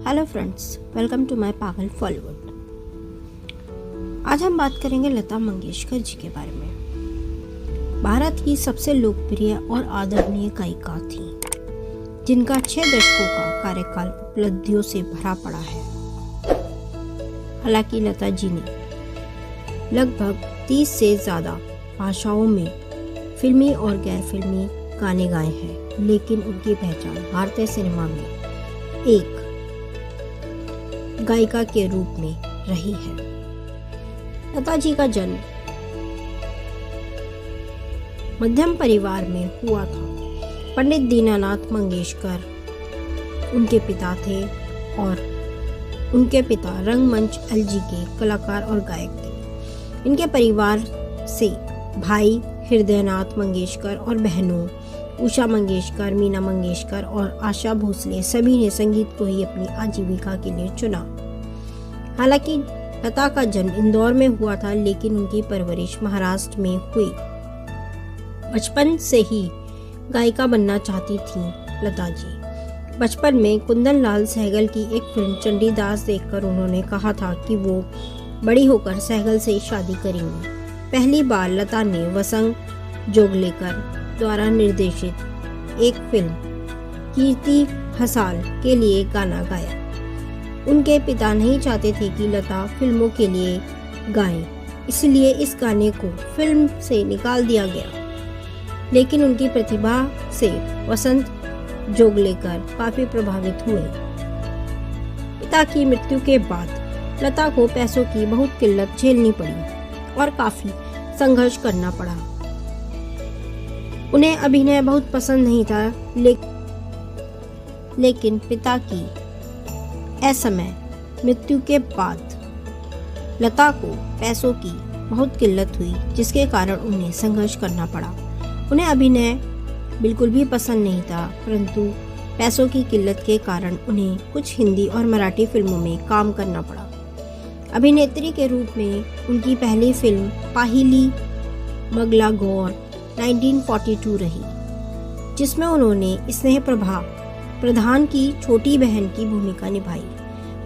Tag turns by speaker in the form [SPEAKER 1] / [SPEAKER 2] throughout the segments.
[SPEAKER 1] Hello friends, welcome to my पागल बॉलीवुड। आज हम बात करेंगे लता मंगेशकर जी के बारे में। भारत की सबसे लोकप्रिय और आदरणीय गायिका थी, जिनका 6 दशकों का कार्यकाल उपलब्धियों से भरा पड़ा है। हालांकि लता जी ने लगभग 30 से ज़्यादा भाषाओं में फिल्मी और गैर फिल्मी गाने गाए हैं, लेकिन उनकी पहचान भारतीय सिनेमा में एक गायिका के रूप में रही है। लता जी का जन्म मध्यम परिवार में हुआ था। पंडित दीनानाथ मंगेशकर उनके पिता थे और उनके पिता रंगमंच एलजी के कलाकार और गायक थे। इनके परिवार से भाई हृदयनाथ मंगेशकर और बहनों उषा मंगेशकर, मीना मंगेशकर और आशा भोसले सभी ने संगीत को ही अपनी आजीविका के लिए चुना। हालांकि लता का जन्म इंदौर में हुआ था, लेकिन उनकी परवरिश महाराष्ट्र में हुई। बचपन से ही गायिका बनना चाहती थी लता जी। बचपन में कुंदन लाल सहगल की एक फिल्म चंडीदास देखकर उन्होंने कहा था कि वो बड़ी होकर सहगल से शादी करेंगी। पहली बार लता ने वसंत जोगलेकर द्वारा निर्देशित एक फिल्म कीर्ति हसाल के लिए गाना गाया। उनके पिता नहीं चाहते थे कि लता फिल्मों के लिए गाएं, इसलिए इस गाने को फिल्म से निकाल दिया गया। लेकिन उनकी प्रतिभा से वसंत जोगलेकर काफी प्रभावित हुए। पिता की मृत्यु के बाद लता को पैसों की बहुत किल्लत झेलनी पड़ी और काफी संघर्ष करना पड़ा। उन्हें अभिनय बहुत पसंद नहीं था, लेकिन पिता की असमय मृत्यु के बाद लता को पैसों की बहुत किल्लत हुई, जिसके कारण उन्हें संघर्ष करना पड़ा। उन्हें अभिनय बिल्कुल भी पसंद नहीं था, परंतु पैसों की किल्लत के कारण उन्हें कुछ हिंदी और मराठी फिल्मों में काम करना पड़ा। अभिनेत्री के रूप में उनकी पहली फिल्म पाहिली मगला गौर 1942 रही, जिसमें उन्होंने स्नेह प्रभा प्रधान की छोटी बहन की भूमिका निभाई।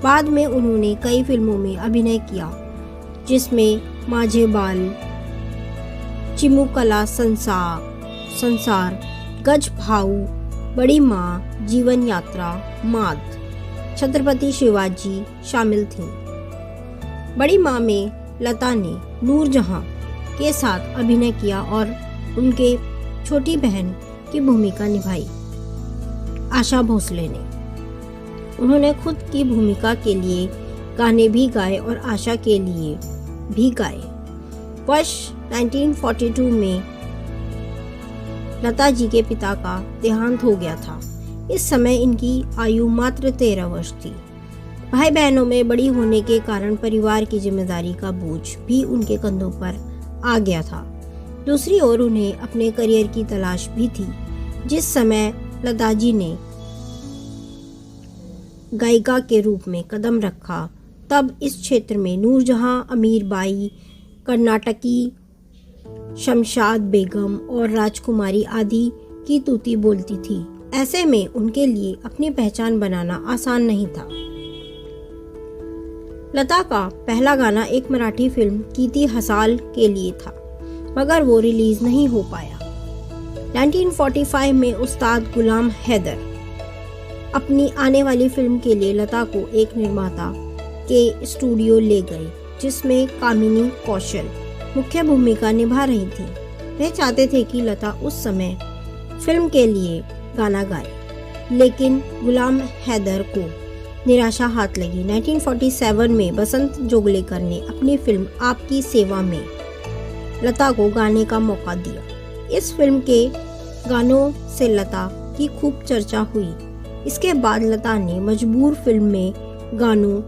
[SPEAKER 1] बाद में उन्होंने कई फिल्मों में अभिनय किया, जिसमें माझे बाल, चिमुकला संसार, गज भाऊ, बड़ी माँ, जीवन यात्रा, माद, छत्रपति शिवाजी शामिल थीं। बड़ी माँ में लता ने नूरजहां के साथ अभिनय किया और उनके छोटी बहन की भूमिका निभाई आशा भोसले ने। उन्होंने खुद की भूमिका के लिए गाने भी गाए और आशा के लिए भी गाए। वर्ष 1942 में लता जी के पिता का देहांत हो गया था। इस समय इनकी आयु मात्र 13 वर्ष थी। भाई बहनों में बड़ी होने के कारण परिवार की जिम्मेदारी का बोझ भी उनके कंधों पर आ गया था। दूसरी ओर उन्हें अपने करियर की तलाश भी थी। जिस समय लता जी ने गायिका के रूप में कदम रखा, तब इस क्षेत्र में नूरजहां, अमीर बाई, कर्नाटकी शमशाद बेगम और राजकुमारी आदि की तूती बोलती थी। ऐसे में उनके लिए अपनी पहचान बनाना आसान नहीं था। लता का पहला गाना एक मराठी फिल्म कीर्ति हसाल के लिए था, मगर वो रिलीज नहीं हो पाया। 1945 में उस्ताद गुलाम हैदर अपनी आने वाली फिल्म के लिए लता को एक निर्माता के स्टूडियो ले गए, जिसमें कामिनी कौशल मुख्य भूमिका निभा रही थी। वे चाहते थे कि लता उस समय फिल्म के लिए गाना गाए, लेकिन गुलाम हैदर को निराशा हाथ लगी। 1947 में वसंत जोगलेकर ने अपनी फिल्म आपकी सेवा में लता को गाने का मौका दिया। इस फिल्म के गानों से लता की खूब चर्चा हुई। इसके बाद लता ने मजबूर फिल्म में गानों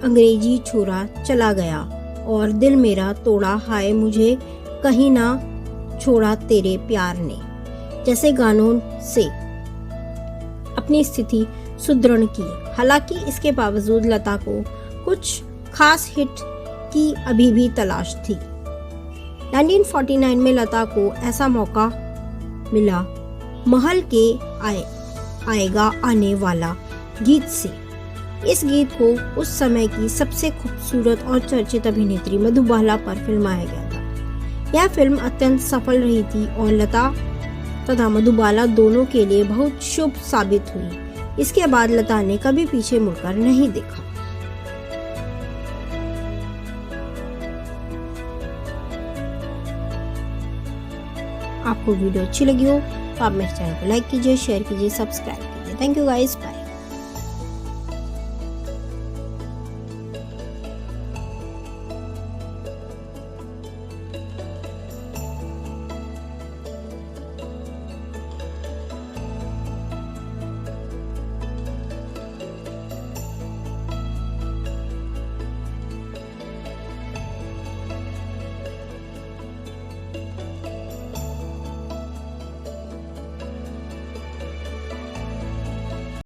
[SPEAKER 1] अंग्रेजी छोरा चला गया और दिल मेरा तोड़ा, हाय मुझे कहीं ना छोड़ा तेरे प्यार ने जैसे गानों से अपनी स्थिति सुदृढ़ की। हालांकि इसके बावजूद लता को कुछ खास हिट की अभी भी तलाश थी। 1949 में लता को ऐसा मौका मिला महल के आएगा आने वाला गीत से, इस गीत को उस समय की सबसे खूबसूरत और चर्चित अभिनेत्री मधुबाला पर फिल्माया गया था। यह फिल्म अत्यंत सफल रही थी और लता तथा मधुबाला दोनों के लिए बहुत शुभ साबित हुई। इसके बाद लता ने कभी पीछे मुड़कर नहीं देखा। आपको वीडियो अच्छी लगी हो तो आप मेरे चैनल को लाइक कीजिए, शेयर कीजिए, सब्सक्राइब कीजिए। Thank you guys, bye.